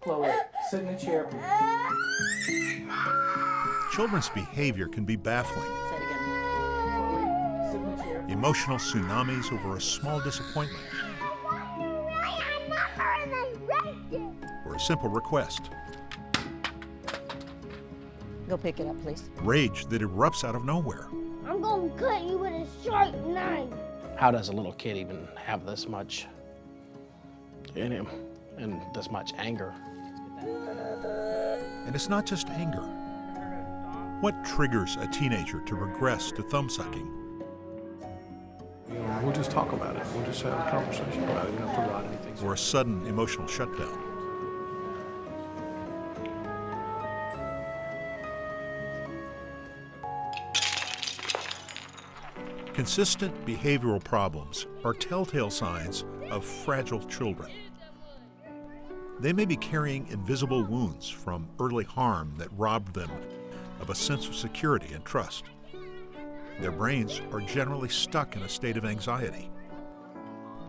Chloe, sit in the chair, please. Children's behavior can be baffling. Say it again. Chloe, sit in the chair. Emotional tsunamis over a small disappointment. Or a simple request. Go pick it up, please. Rage that erupts out of nowhere. I'm gonna cut you with a sharp knife. How does a little kid even have this much in him and this much anger? And it's not just anger. What triggers a teenager to regress to thumb-sucking? We'll just talk about it. We'll just have a conversation about it. You don't provide anything. Or a sudden emotional shutdown? Consistent behavioral problems are telltale signs of fragile children. They may be carrying invisible wounds from early harm that robbed them of a sense of security and trust. Their brains are generally stuck in a state of anxiety.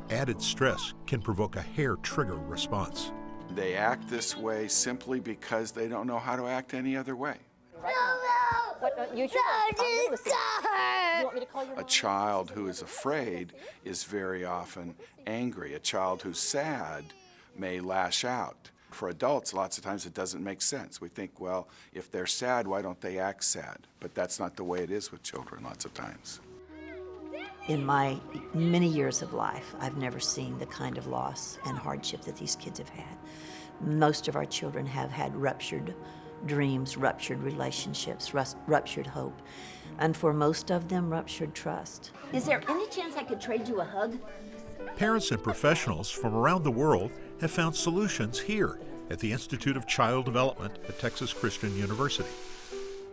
Added stress can provoke a hair trigger response. They act this way simply because they don't know how to act any other way. A child who is afraid is very often angry. A child who's sad may lash out. For adults, lots of times it doesn't make sense. We think, well, if they're sad, why don't they act sad? But that's not the way it is with children lots of times. In my many years of life, I've never seen the kind of loss and hardship that these kids have had. Most of our children have had ruptured dreams, ruptured relationships, ruptured hope, and for most of them, ruptured trust. Is there any chance I could trade you a hug? Parents and professionals from around the world have found solutions here at the Institute of Child Development at Texas Christian University.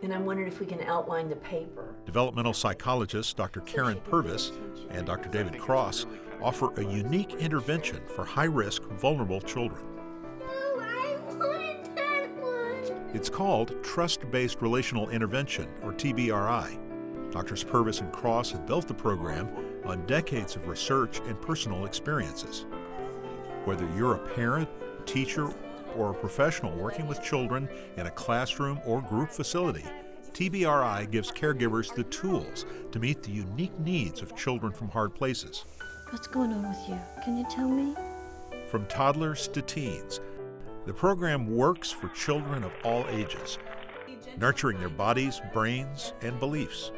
And I'm wondering if we can outline the paper. Developmental psychologists Dr. Karyn Purvis and Dr. David Cross offer a unique intervention for high-risk, vulnerable children. No, I wanted that one. It's called Trust-Based Relational Intervention, or TBRI. Drs. Purvis and Cross have built the program on decades of research and personal experiences. Whether you're a parent, teacher, or a professional working with children in a classroom or group facility, TBRI gives caregivers the tools to meet the unique needs of children from hard places. What's going on with you? Can you tell me? From toddlers to teens, the program works for children of all ages, nurturing their bodies, brains, and beliefs.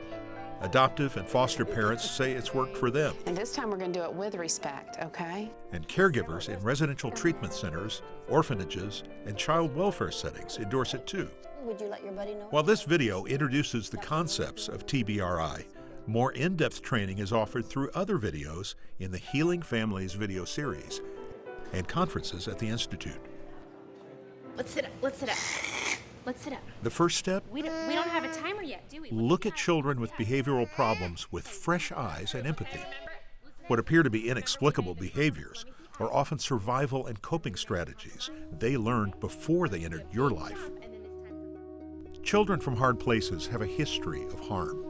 Adoptive and foster parents say it's worked for them. And this time we're going to do it with respect, okay? And caregivers in residential treatment centers, orphanages, and child welfare settings endorse it too. Would you let your buddy know? While this video introduces the concepts of TBRI, more in-depth training is offered through other videos in the Healing Families video series and conferences at the Institute. Let's sit up, let's sit up. Let's sit up. The first step? We don't have a timer yet, do we? Look at children with behavioral problems with fresh eyes and empathy. What appear to be inexplicable behaviors are often survival and coping strategies they learned before they entered your life. Children from hard places have a history of harm.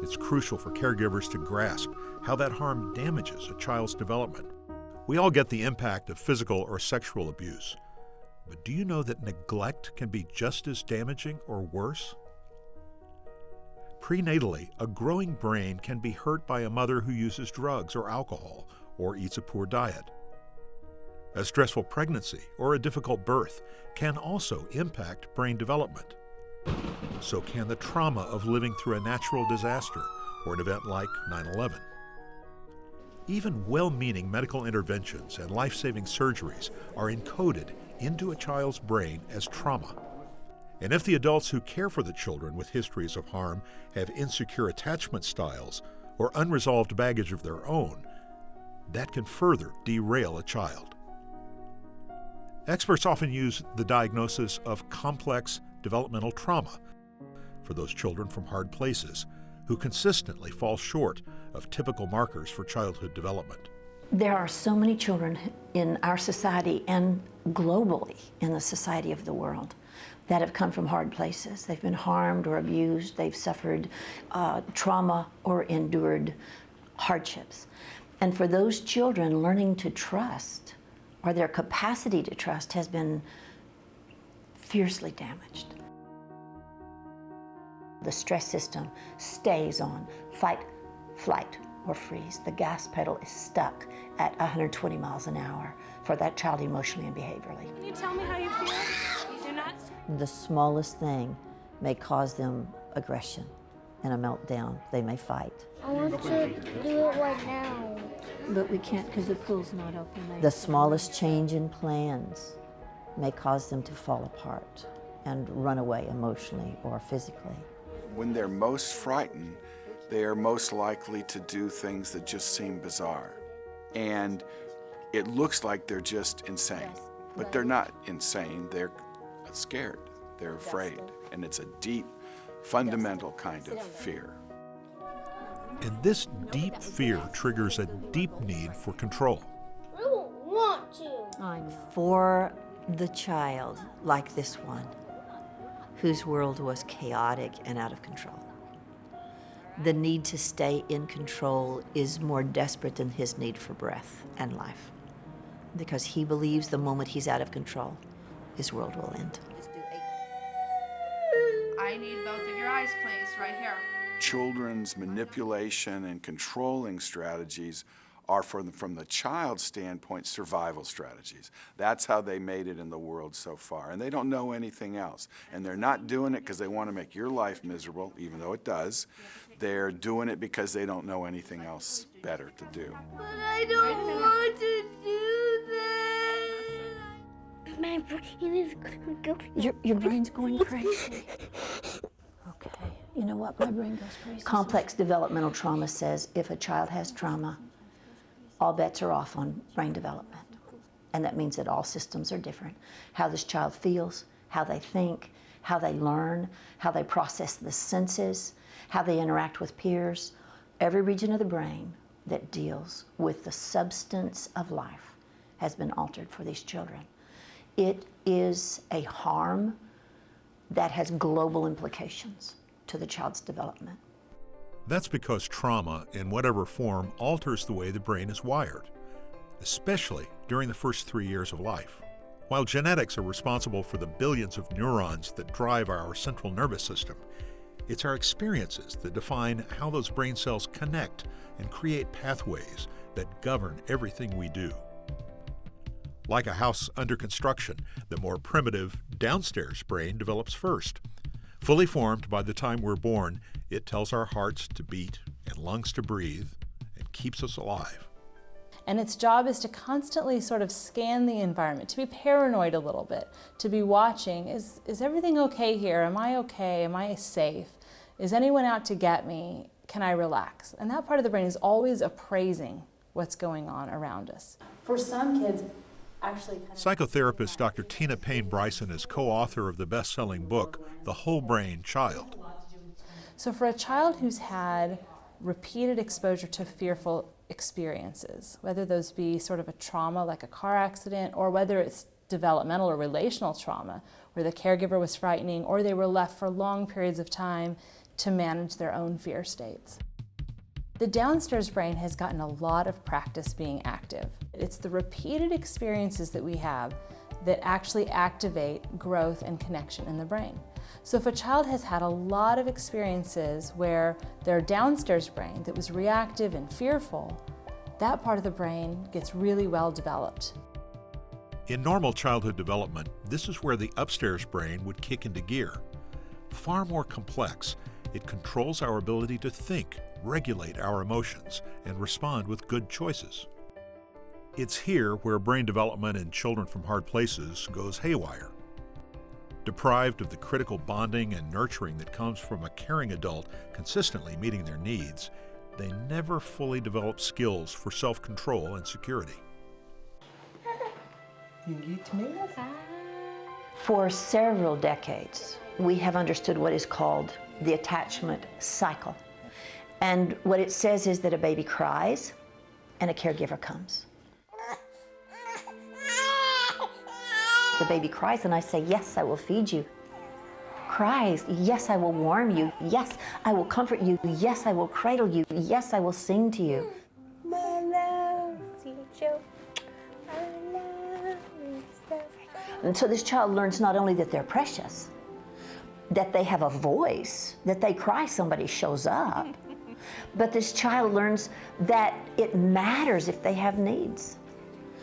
It's crucial for caregivers to grasp how that harm damages a child's development. We all get the impact of physical or sexual abuse. But do you know that neglect can be just as damaging or worse? Prenatally, a growing brain can be hurt by a mother who uses drugs or alcohol or eats a poor diet. A stressful pregnancy or a difficult birth can also impact brain development. So can the trauma of living through a natural disaster or an event like 9/11. Even well-meaning medical interventions and life-saving surgeries are encoded into a child's brain as trauma. And if the adults who care for the children with histories of harm have insecure attachment styles or unresolved baggage of their own, that can further derail a child. Experts often use the diagnosis of complex developmental trauma for those children from hard places who consistently fall short of typical markers for childhood development. There are so many children in our society and globally in the society of the world that have come from hard places. They've been harmed or abused, they've suffered trauma or endured hardships. And for those children, learning to trust or their capacity to trust has been fiercely damaged. The stress system stays on fight, flight, or freeze. The gas pedal is stuck at 120 miles an hour for that child emotionally and behaviorally. Can you tell me how you feel? You do not. The smallest thing may cause them aggression and a meltdown. They may fight. I want to do it right now. But we can't because the pool's not open. The smallest change in plans may cause them to fall apart and run away emotionally or physically. When they're most frightened, they are most likely to do things that just seem bizarre. And it looks like they're just insane, but they're not insane. They're scared, they're afraid, and it's a deep, fundamental kind of fear. And this deep fear triggers a deep need for control. I don't want to. For the child like this one, whose world was chaotic and out of control, the need to stay in control is more desperate than his need for breath and life, because he believes the moment he's out of control, his world will end. I need both of your eyes, please, right here. Children's manipulation and controlling strategies are, from the child's standpoint, survival strategies. That's how they made it in the world so far. And they don't know anything else. And they're not doing it because they want to make your life miserable, even though it does. They're doing it because they don't know anything else better to do. But I don't want to do that. My brain is going. Your brain's going crazy. Okay, you know what? My brain goes crazy. Complex developmental trauma says if a child has trauma, all bets are off on brain development. And that means that all systems are different. How this child feels, how they think, how they learn, how they process the senses, how they interact with peers. Every region of the brain that deals with the substance of life has been altered for these children. It is a harm that has global implications to the child's development. That's because trauma, in whatever form, alters the way the brain is wired, especially during the first 3 years of life. While genetics are responsible for the billions of neurons that drive our central nervous system, it's our experiences that define how those brain cells connect and create pathways that govern everything we do. Like a house under construction, the more primitive downstairs brain develops first. Fully formed by the time we're born, it tells our hearts to beat and lungs to breathe and keeps us alive. And its job is to constantly sort of scan the environment, to be paranoid a little bit, to be watching, is everything okay here? Am I okay? Am I safe? Is anyone out to get me? Can I relax? And that part of the brain is always appraising what's going on around us. For some kids, Psychotherapist Dr. Tina Payne Bryson is co-author of the best-selling book, The Whole Brain Child. So for a child who's had repeated exposure to fearful experiences, whether those be sort of a trauma like a car accident, or whether it's developmental or relational trauma, where the caregiver was frightening, or they were left for long periods of time to manage their own fear states. The downstairs brain has gotten a lot of practice being active. It's the repeated experiences that we have that actually activate growth and connection in the brain. So if a child has had a lot of experiences where their downstairs brain that was reactive and fearful, that part of the brain gets really well developed. In normal childhood development, this is where the upstairs brain would kick into gear. Far more complex, it controls our ability to think, regulate our emotions, and respond with good choices. It's here where brain development in children from hard places goes haywire. Deprived of the critical bonding and nurturing that comes from a caring adult consistently meeting their needs, they never fully develop skills for self-control and security. For several decades, we have understood what is called the attachment cycle. And what it says is that a baby cries and a caregiver comes. The baby cries and I say, yes, I will feed you. Cries, yes, I will warm you. Yes, I will comfort you. Yes, I will cradle you. Yes, I will sing to you. I love you. I love And so this child learns not only that they're precious, that they have a voice, that they cry, somebody shows up, but this child learns that it matters if they have needs.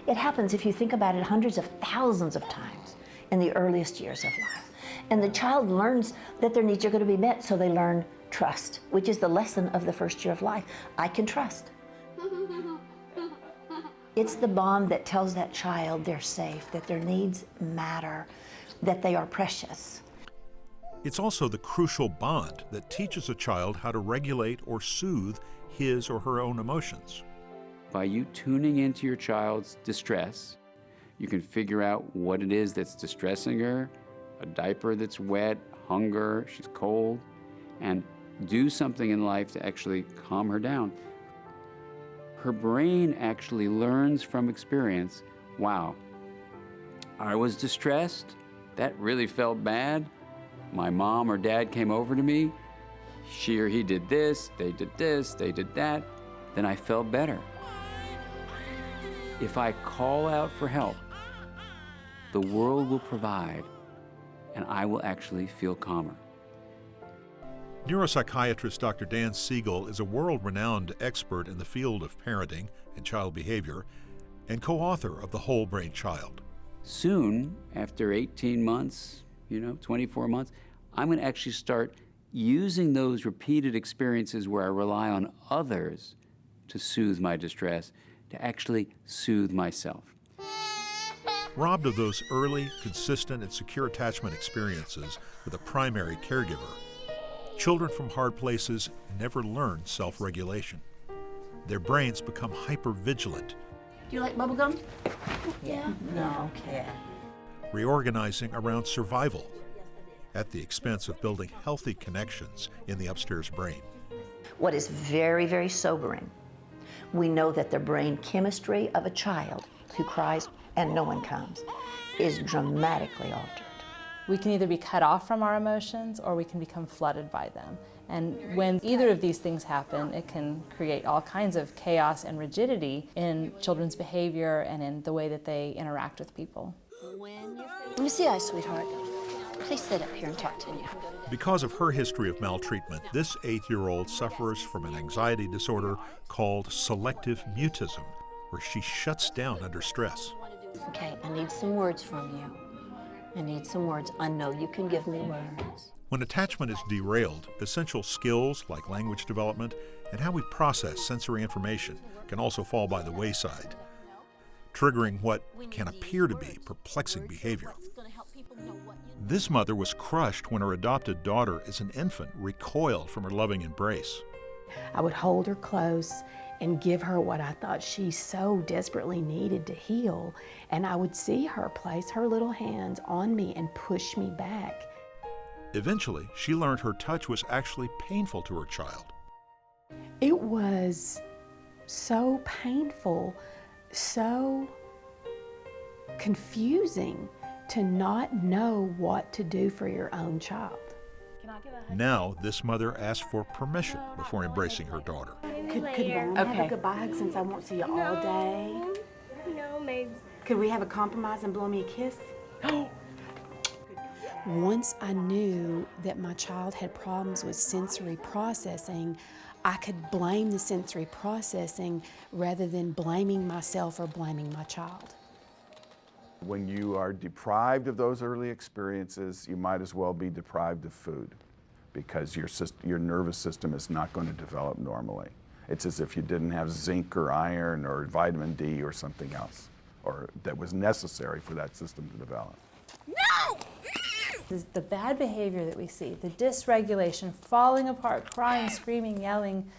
It happens, if you think about it, hundreds of thousands of times in the earliest years of life. And the child learns that their needs are going to be met, so they learn trust, which is the lesson of the first year of life. I can trust. It's the bond that tells that child they're safe, that their needs matter, that they are precious. It's also the crucial bond that teaches a child how to regulate or soothe his or her own emotions. By you tuning into your child's distress, you can figure out what it is that's distressing her, a diaper that's wet, hunger, she's cold, and do something in life to actually calm her down. Her brain actually learns from experience, wow, I was distressed, that really felt bad. My mom or dad came over to me, she or he did this, they did that, then I felt better. If I call out for help, the world will provide, and I will actually feel calmer. Neuropsychiatrist Dr. Dan Siegel is a world-renowned expert in the field of parenting and child behavior and co-author of The Whole Brain Child. Soon, after 18 months, 24 months, I'm going to actually start using those repeated experiences where I rely on others to soothe my distress, to actually soothe myself. Robbed of those early, consistent, and secure attachment experiences with a primary caregiver, children from hard places never learn self-regulation. Their brains become hyper-vigilant. Do you like bubble gum? Yeah. No, okay. Reorganizing around survival at the expense of building healthy connections in the upstairs brain. What is very, very sobering, we know that the brain chemistry of a child who cries and no one comes is dramatically altered. We can either be cut off from our emotions or we can become flooded by them. And when either of these things happen, it can create all kinds of chaos and rigidity in children's behavior and in the way that they interact with people. Let me see eyes, sweetheart. Please sit up here and talk to me. Because of her history of maltreatment, this 8-year-old suffers from an anxiety disorder called selective mutism, where she shuts down under stress. Okay, I need some words from you. I need some words. I know you can give me words. When attachment is derailed, essential skills like language development and how we process sensory information can also fall by the wayside, triggering what can appear to be perplexing behavior. This mother was crushed when her adopted daughter, as an infant, recoiled from her loving embrace. I would hold her close and give her what I thought she so desperately needed to heal, and I would see her place her little hands on me and push me back. Eventually, she learned her touch was actually painful to her child. It was so painful, so confusing to not know what to do for your own child. Now, this mother asked for permission before embracing her daughter. Could Mom have a goodbye hug since I won't see you all day? No, maybe. Could we have a compromise and blow me a kiss? Once I knew that my child had problems with sensory processing, I could blame the sensory processing rather than blaming myself or blaming my child. When you are deprived of those early experiences, you might as well be deprived of food because your nervous system is not going to develop normally. It's as if you didn't have zinc or iron or vitamin D or something else or that was necessary for that system to develop. No! The bad behavior that we see, the dysregulation, falling apart, crying, screaming, yelling,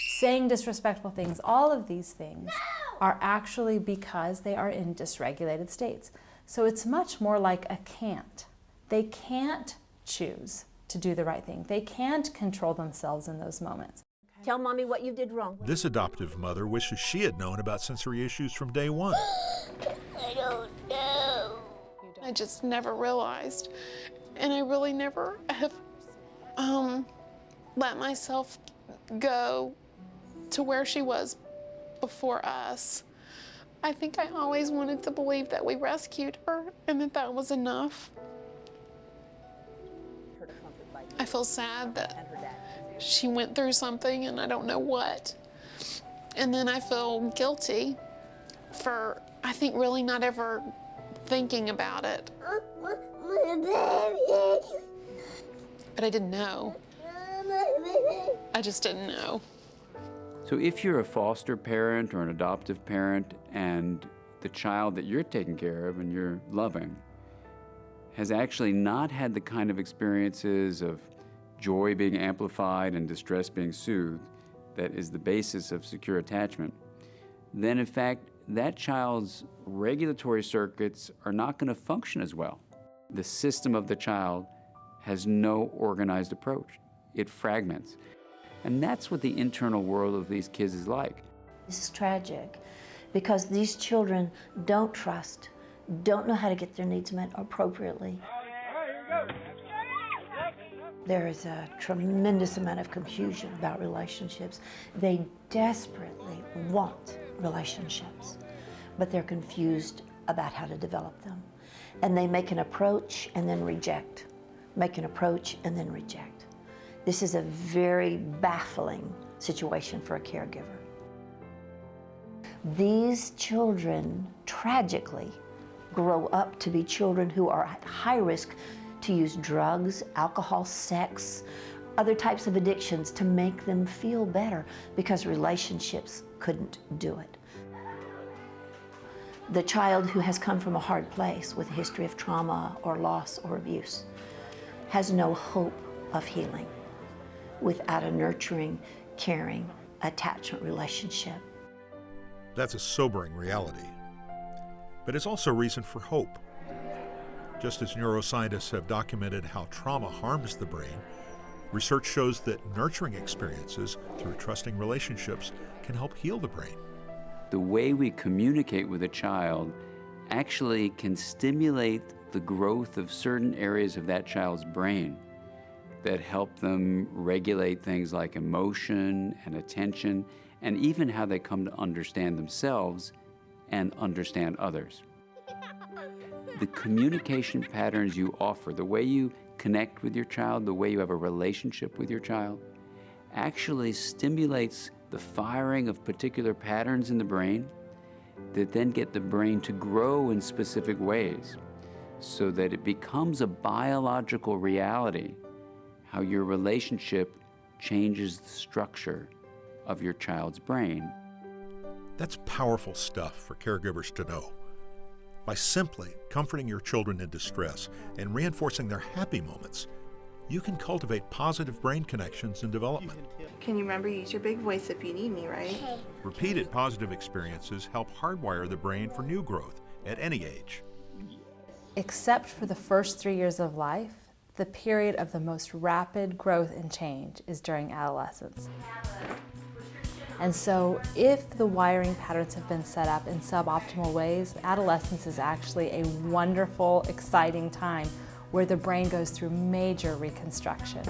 saying disrespectful things, all of these things are actually because they are in dysregulated states. So it's much more like a can't. They can't choose to do the right thing. They can't control themselves in those moments. Tell Mommy what you did wrong. This adoptive mother wishes she had known about sensory issues from day one. I don't know. I just never realized, and I really never have let myself go to where she was before us. I think I always wanted to believe that we rescued her and that that was enough. I feel sad that she went through something and I don't know what. And then I feel guilty for, I think, really not ever thinking about it. But I didn't know. I just didn't know. So if you're a foster parent or an adoptive parent and the child that you're taking care of and you're loving has actually not had the kind of experiences of joy being amplified and distress being soothed that is the basis of secure attachment, then in fact, that child's regulatory circuits are not going to function as well. The system of the child has no organized approach. It fragments. And that's what the internal world of these kids is like. This is tragic because these children don't trust, don't know how to get their needs met appropriately. There is a tremendous amount of confusion about relationships. They desperately want relationships, but they're confused about how to develop them. And they make an approach and then reject, make an approach and then reject. This is a very baffling situation for a caregiver. These children tragically grow up to be children who are at high risk to use drugs, alcohol, sex, other types of addictions to make them feel better because relationships couldn't do it. The child who has come from a hard place with a history of trauma or loss or abuse has no hope of healing without a nurturing, caring, attachment relationship. That's a sobering reality. But it's also reason for hope. Just as neuroscientists have documented how trauma harms the brain, research shows that nurturing experiences through trusting relationships can help heal the brain. The way we communicate with a child actually can stimulate the growth of certain areas of that child's brain that help them regulate things like emotion and attention, and even how they come to understand themselves and understand others. The communication patterns you offer, the way you connect with your child, the way you have a relationship with your child, actually stimulates the firing of particular patterns in the brain that then get the brain to grow in specific ways so that it becomes a biological reality how your relationship changes the structure of your child's brain. That's powerful stuff for caregivers to know. By simply comforting your children in distress and reinforcing their happy moments, you can cultivate positive brain connections in development. Can you remember to use your big voice if you need me, right? Repeated positive experiences help hardwire the brain for new growth at any age. Except for the first 3 years of life, the period of the most rapid growth and change is during adolescence. And so if the wiring patterns have been set up in suboptimal ways, adolescence is actually a wonderful, exciting time where the brain goes through major reconstruction.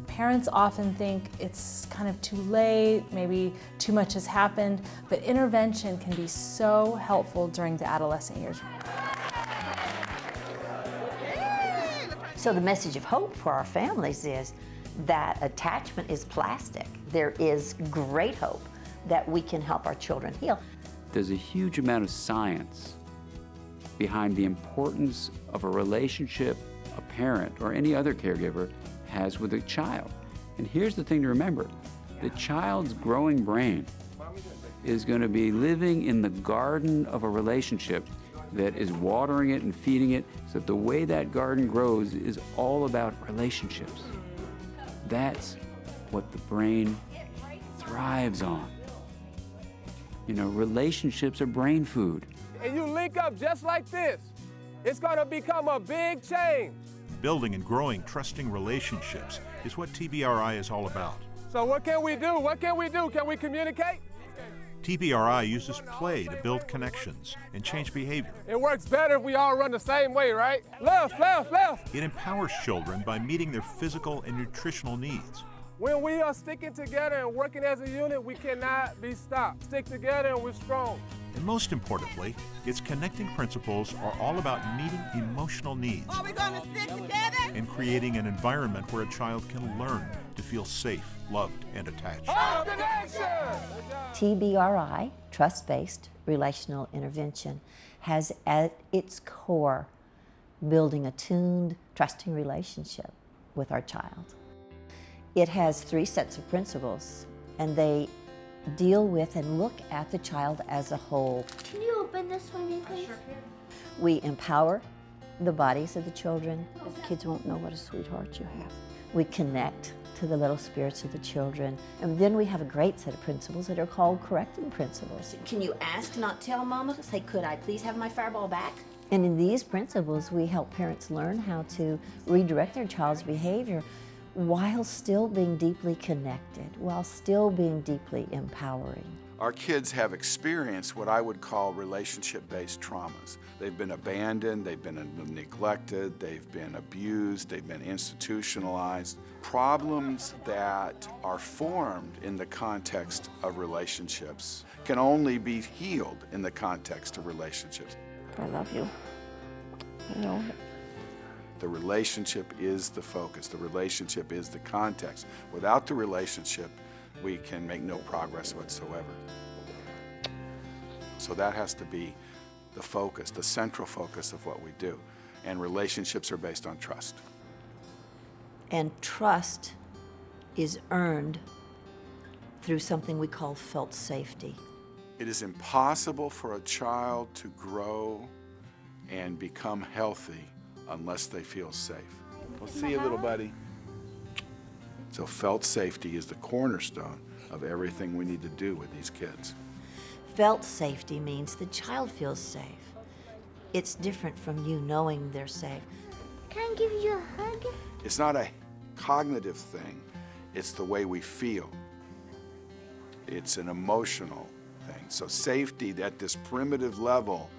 Parents often think it's kind of too late, maybe too much has happened, but intervention can be so helpful during the adolescent years. So the message of hope for our families is that attachment is plastic. There is great hope that we can help our children heal. There's a huge amount of science behind the importance of a relationship a parent or any other caregiver has with a child. And here's the thing to remember. The child's growing brain is going to be living in the garden of a relationship that is watering it and feeding it, so that the way that garden grows is all about relationships. That's what the brain thrives on. You know, relationships are brain food. And you link up just like this, it's gonna become a big change. Building and growing trusting relationships is what TBRI is all about. So what can we do? What can we do? Can we communicate? TBRI uses play to build connections and change behavior. It works better if we all run the same way, right? Left, left, left. It empowers children by meeting their physical and nutritional needs. When we are sticking together and working as a unit, we cannot be stopped. Stick together and we're strong. And most importantly, its connecting principles are all about meeting emotional needs. Are we going to stick together? And creating an environment where a child can learn to feel safe, loved, and attached. TBRI, Trust-Based Relational Intervention, has at its core building a tuned, trusting relationship with our child. It has 3 sets of principles, and they deal with and look at the child as a whole. Can you open this for me, please? We empower the bodies of the children. The kids won't know what a sweetheart you have. We connect to the little spirits of the children. And then we have a great set of principles that are called correcting principles. Can you ask, not tell, Mama? Say, could I please have my fireball back? And in these principles, we help parents learn how to redirect their child's behavior while still being deeply connected, while still being deeply empowering. Our kids have experienced what I would call relationship-based traumas. They've been abandoned, they've been neglected, they've been abused, they've been institutionalized. Problems that are formed in the context of relationships can only be healed in the context of relationships. I love you. I know it. The relationship is the focus. The relationship is the context. Without the relationship, we can make no progress whatsoever. So that has to be the focus, the central focus of what we do. And relationships are based on trust. And trust is earned through something we call felt safety. It is impossible for a child to grow and become healthy unless they feel safe. We'll see you, little buddy. So felt safety is the cornerstone of everything we need to do with these kids. Felt safety means the child feels safe. It's different from you knowing they're safe. Can I give you a hug? It's not a cognitive thing, it's the way we feel. It's an emotional thing. So safety at this primitive level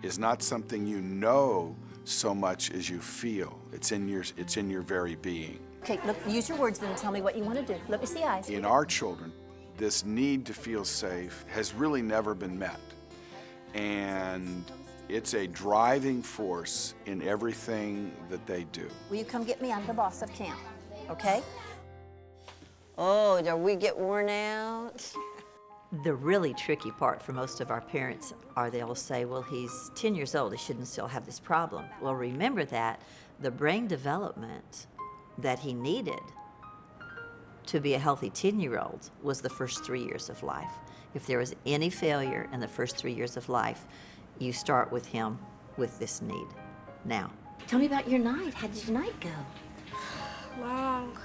is not something you know so much as you feel. It's in your very being. Okay, look, use your words then and tell me what you want to do. Let me see eyes. In our children, this need to feel safe has really never been met. And it's a driving force in everything that they do. Will you come get me? I'm the boss of camp, okay? Oh, do we get worn out? The really tricky part for most of our parents are they'll say, well, he's 10 years old, he shouldn't still have this problem. Well, remember that the brain development that he needed to be a healthy 10-year-old was the first 3 years of life. If there was any failure in the first 3 years of life, you start with him with this need. Now, Tell me about your night. How did your night go? Long.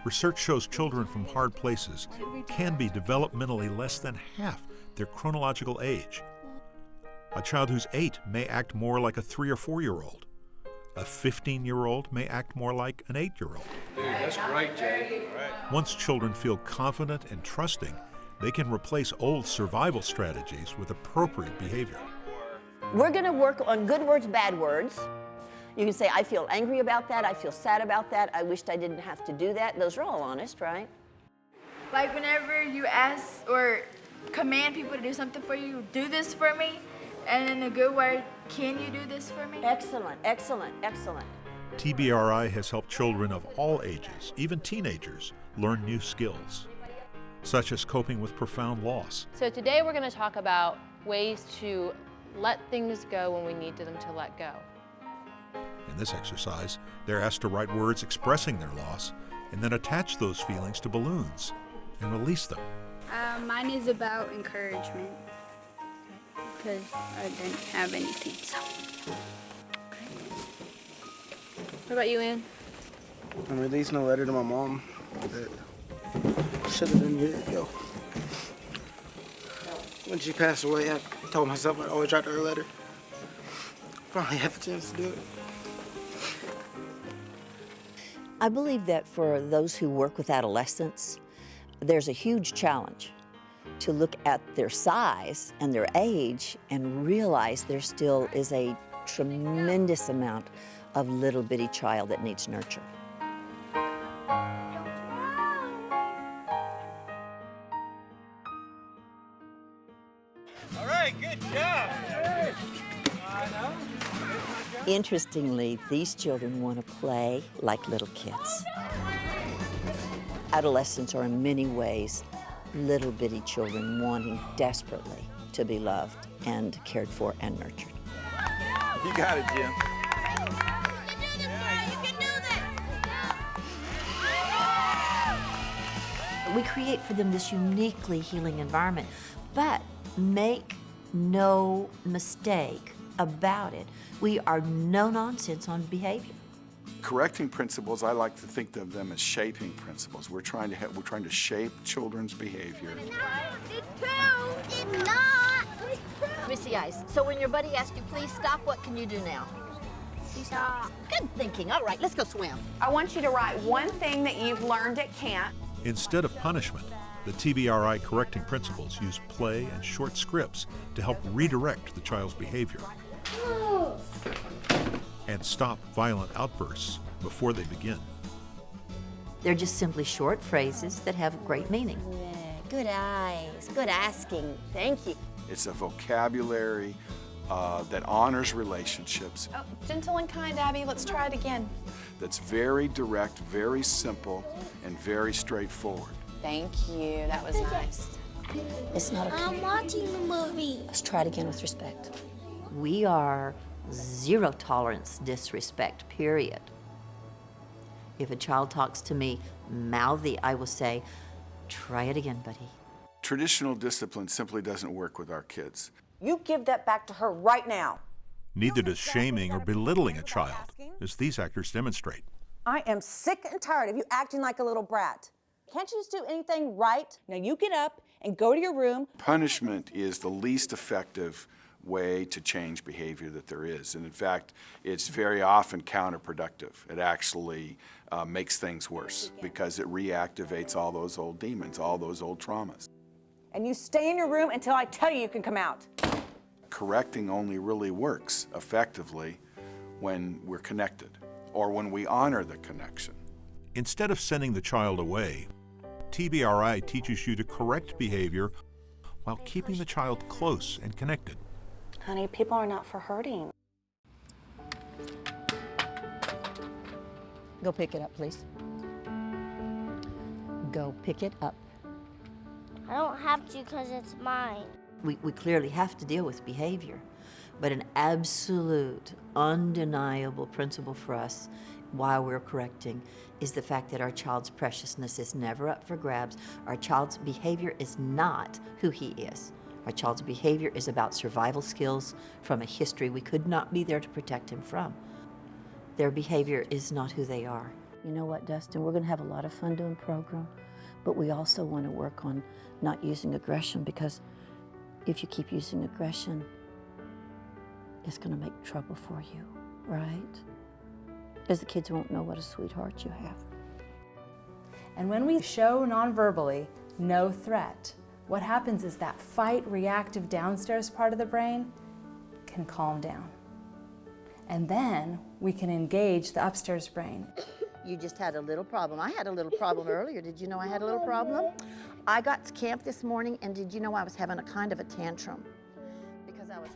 Research shows children from hard places can be developmentally less than half their chronological age. A child who's 8 may act more like a 3 or 4-year-old. A 15-year-old may act more like an 8-year-old. Dude, that's great, Jay. Right. Once children feel confident and trusting, they can replace old survival strategies with appropriate behavior. We're going to work on good words, bad words. You can say, I feel angry about that, I feel sad about that, I wished I didn't have to do that. Those are all honest, right? Like whenever you ask or command people to do something for you, do this for me, and then the good word, can you do this for me? Excellent, excellent, excellent. TBRI has helped children of all ages, even teenagers, learn new skills, such as coping with profound loss. So today we're going to talk about ways to let things go when we need them to let go. In this exercise, they're asked to write words expressing their loss and then attach those feelings to balloons and release them. Mine is about encouragement because I didn't have anything. So. What about you, Ann? I'm releasing a letter to my mom that I should have done years ago. When she passed away, I told myself I'd always write her a letter. Finally had the chance to do it. I believe that for those who work with adolescents, there's a huge challenge to look at their size and their age and realize there still is a tremendous amount of little bitty child that needs nurture. Interestingly, these children want to play like little kids. Adolescents are in many ways little bitty children wanting desperately to be loved and cared for and nurtured. You got it, Jim. We create for them this uniquely healing environment, but make no mistake about it. We are no nonsense on behavior. Correcting principles, I like to think of them as shaping principles. We're trying to shape children's behavior. Did not. Missy Ice. So when your buddy asks you, please stop, what can you do now? Stop. Good thinking. All right, let's go swim. I want you to write one thing that you've learned at camp. Instead of punishment, the TBRI correcting principles use play and short scripts to help redirect the child's behavior and stop violent outbursts before they begin. They're just simply short phrases that have great meaning. Good eyes. Good asking. Thank you. It's a vocabulary that honors relationships. Oh, gentle and kind, Abby. Let's try it again. That's very direct, very simple, and very straightforward. Thank you. That was nice. It's not okay. I'm watching the movie. Let's try it again with respect. We are zero tolerance disrespect, period. If a child talks to me mouthy, I will say, try it again, buddy. Traditional discipline simply doesn't work with our kids. You give that back to her right now. Neither does shaming or belittling a child, as these actors demonstrate. I am sick and tired of you acting like a little brat. Can't you just do anything right? Now you get up and go to your room. Punishment is the least effective way to change behavior that there is. And in fact, it's very often counterproductive. It actually makes things worse because it reactivates all those old demons, all those old traumas. And you stay in your room until I tell you you can come out. Correcting only really works effectively when we're connected or when we honor the connection. Instead of sending the child away, TBRI teaches you to correct behavior while keeping the child close and connected. Honey, people are not for hurting. Go pick it up, please. Go pick it up. I don't have to because it's mine. We clearly have to deal with behavior, but an absolute, undeniable principle for us while we're correcting is the fact that our child's preciousness is never up for grabs. Our child's behavior is not who he is. Our child's behavior is about survival skills from a history we could not be there to protect him from. Their behavior is not who they are. You know what, Dustin? We're going to have a lot of fun doing program, but we also want to work on not using aggression, because if you keep using aggression, it's going to make trouble for you, right? Because the kids won't know what a sweetheart you have. And when we show non-verbally no threat, what happens is that fight reactive downstairs part of the brain can calm down. And then we can engage the upstairs brain. You just had a little problem. I had a little problem earlier. Did you know I had a little problem? I got to camp this morning, and did you know I was having a kind of a tantrum?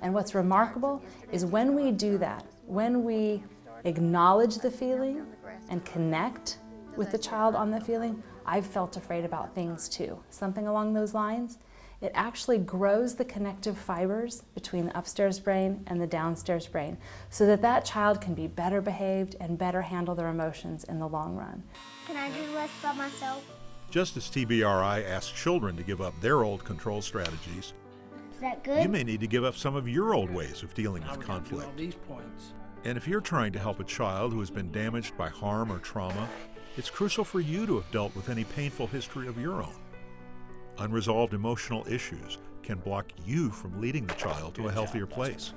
And what's remarkable is when we do that, when we acknowledge the feeling and connect with the child on the feeling, I've felt afraid about things too. Something along those lines. It actually grows the connective fibers between the upstairs brain and the downstairs brain so that that child can be better behaved and better handle their emotions in the long run. Can I do less by myself? Just as TBRI asks children to give up their old control strategies, Is that good? you may need to give up some of your old ways of dealing with conflict. These points. And if you're trying to help a child who has been damaged by harm or trauma, it's crucial for you to have dealt with any painful history of your own. Unresolved emotional issues can block you from leading the child to a healthier place.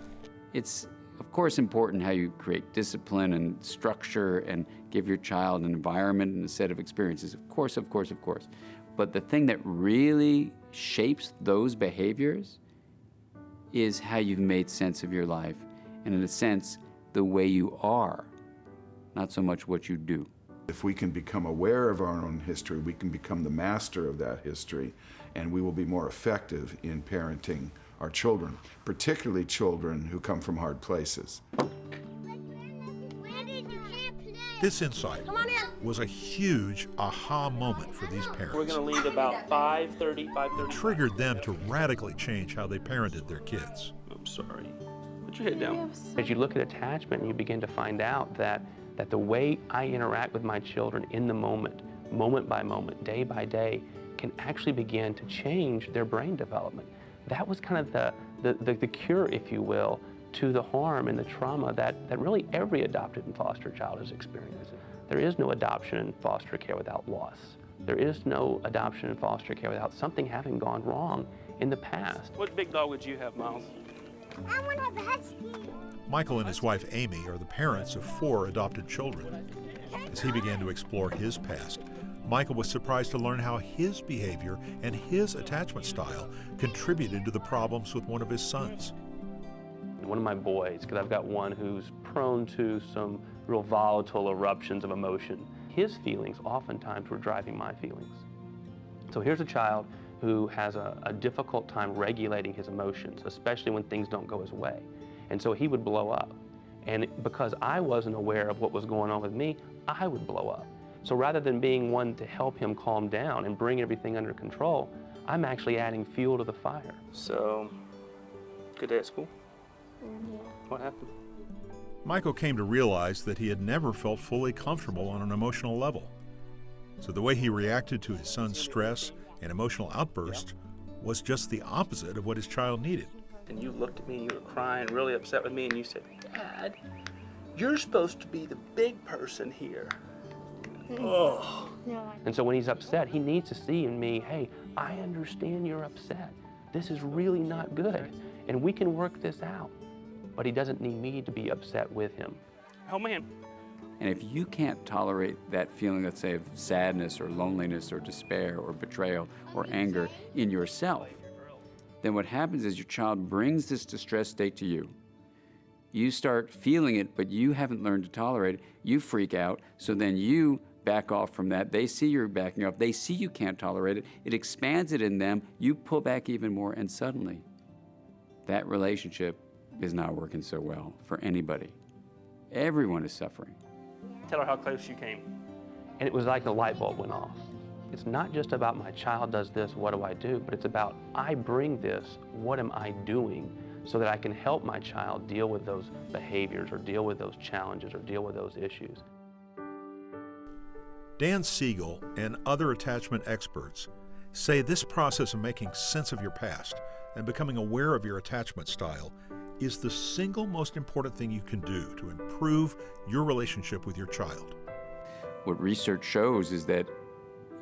It's, of course, important how you create discipline and structure and give your child an environment and a set of experiences. Of course, of course, of course. But the thing that really shapes those behaviors is how you've made sense of your life, and in a sense, the way you are, not so much what you do. If we can become aware of our own history, we can become the master of that history, and we will be more effective in parenting our children, particularly children who come from hard places. This insight was a huge aha moment for these parents. We're going to leave about 5:30, 5:30. It triggered them to radically change how they parented their kids. I'm sorry. Put your head down. As you look at attachment, you begin to find out that the way I interact with my children in the moment by moment, day by day, can actually begin to change their brain development. That was kind of the cure, if you will, to the harm and the trauma that really every adopted and foster child is experiencing. There is no adoption and foster care without loss. There is no adoption and foster care without something having gone wrong in the past. What big dog would you have, Miles? I want to have a husky. Michael and his wife Amy are the parents of 4 adopted children. As he began to explore his past, Michael was surprised to learn how his behavior and his attachment style contributed to the problems with one of his sons. One of my boys, because I've got one who's prone to some real volatile eruptions of emotion, his feelings oftentimes were driving my feelings. So here's a child who has a difficult time regulating his emotions, especially when things don't go his way. And so he would blow up. And because I wasn't aware of what was going on with me, I would blow up. So rather than being one to help him calm down and bring everything under control, I'm actually adding fuel to the fire. So, good day at school? What happened? Michael came to realize that he had never felt fully comfortable on an emotional level. So the way he reacted to his son's stress and emotional outbursts was just the opposite of what his child needed. And you looked at me and you were crying, really upset with me, and you said, Dad, you're supposed to be the big person here. Oh. And so when he's upset, he needs to see in me, hey, I understand you're upset. This is really not good, and we can work this out. But he doesn't need me to be upset with him. Oh, man. And if you can't tolerate that feeling, let's say, of sadness or loneliness or despair or betrayal or anger in yourself, then what happens is your child brings this distress state to you. You start feeling it, but you haven't learned to tolerate it. You freak out, so then you back off from that. They see you're backing off. They see you can't tolerate it. It expands it in them. You pull back even more, and suddenly that relationship is not working so well for anybody. Everyone is suffering. Tell her how close you came. And it was like the light bulb went off. It's not just about my child does this, what do I do? But it's about I bring this, what am I doing? So that I can help my child deal with those behaviors or deal with those challenges or deal with those issues. Dan Siegel and other attachment experts say this process of making sense of your past and becoming aware of your attachment style is the single most important thing you can do to improve your relationship with your child. What research shows is that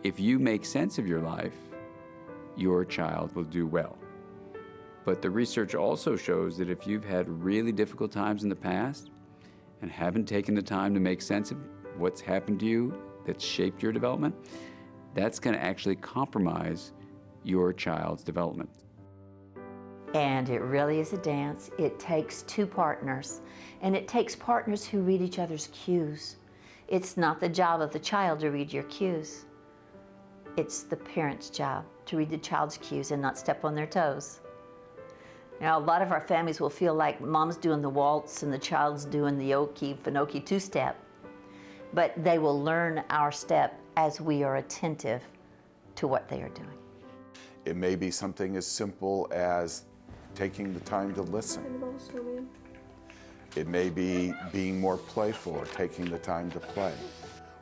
if you make sense of your life, your child will do well. But the research also shows that if you've had really difficult times in the past and haven't taken the time to make sense of what's happened to you that's shaped your development, that's going to actually compromise your child's development. And it really is a dance. It takes 2 partners, and it takes partners who read each other's cues. It's not the job of the child to read your cues. It's the parent's job to read the child's cues and not step on their toes. Now, a lot of our families will feel like mom's doing the waltz and the child's doing the Okie Finoki 2-step, but they will learn our step as we are attentive to what they are doing. It may be something as simple as taking the time to listen. It may be being more playful or taking the time to play.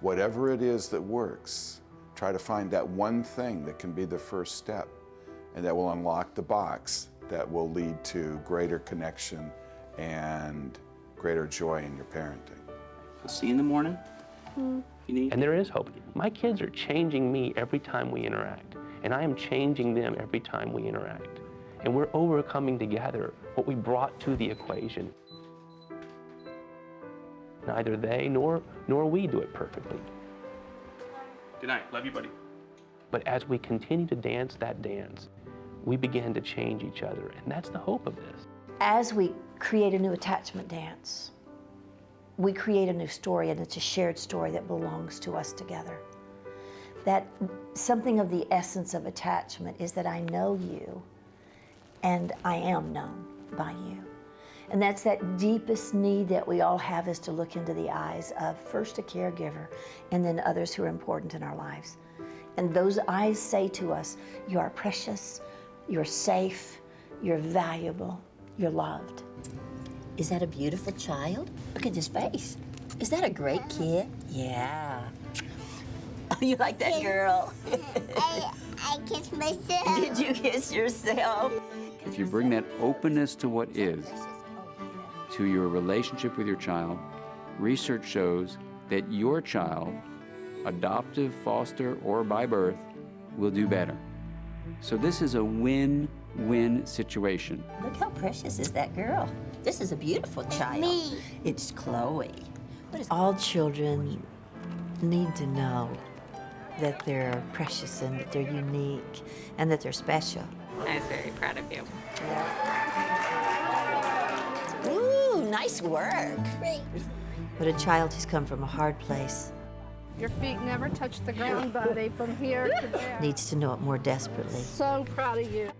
Whatever it is that works, try to find that one thing that can be the first step and that will unlock the box that will lead to greater connection and greater joy in your parenting. I'll see you in the morning. You need. And there is hope. My kids are changing me every time we interact, and I am changing them every time we interact. And we're overcoming together what we brought to the equation. Neither they nor we do it perfectly. Good night. Love you, buddy. But as we continue to dance that dance, we begin to change each other, and that's the hope of this. As we create a new attachment dance, we create a new story, and it's a shared story that belongs to us together. That something of the essence of attachment is that I know you and I am known by you. And that's that deepest need that we all have, is to look into the eyes of first a caregiver and then others who are important in our lives. And those eyes say to us, you are precious, you're safe, you're valuable, you're loved. Is that a beautiful child? Look at his face. Is that a great kid? Yeah. Oh, you like that girl? I kissed myself. Did you kiss yourself? If you bring that openness to what is, to your relationship with your child, research shows that your child, adoptive, foster, or by birth, will do better. So this is a win-win situation. Look how precious is that girl. This is a beautiful child. Me. It's Chloe. All children need to know that they're precious and that they're unique and that they're special. I was very proud of you. Ooh, nice work. But a child who's come from a hard place Your feet never touch the ground, buddy, from here to there. needs to know it more desperately. So proud of you.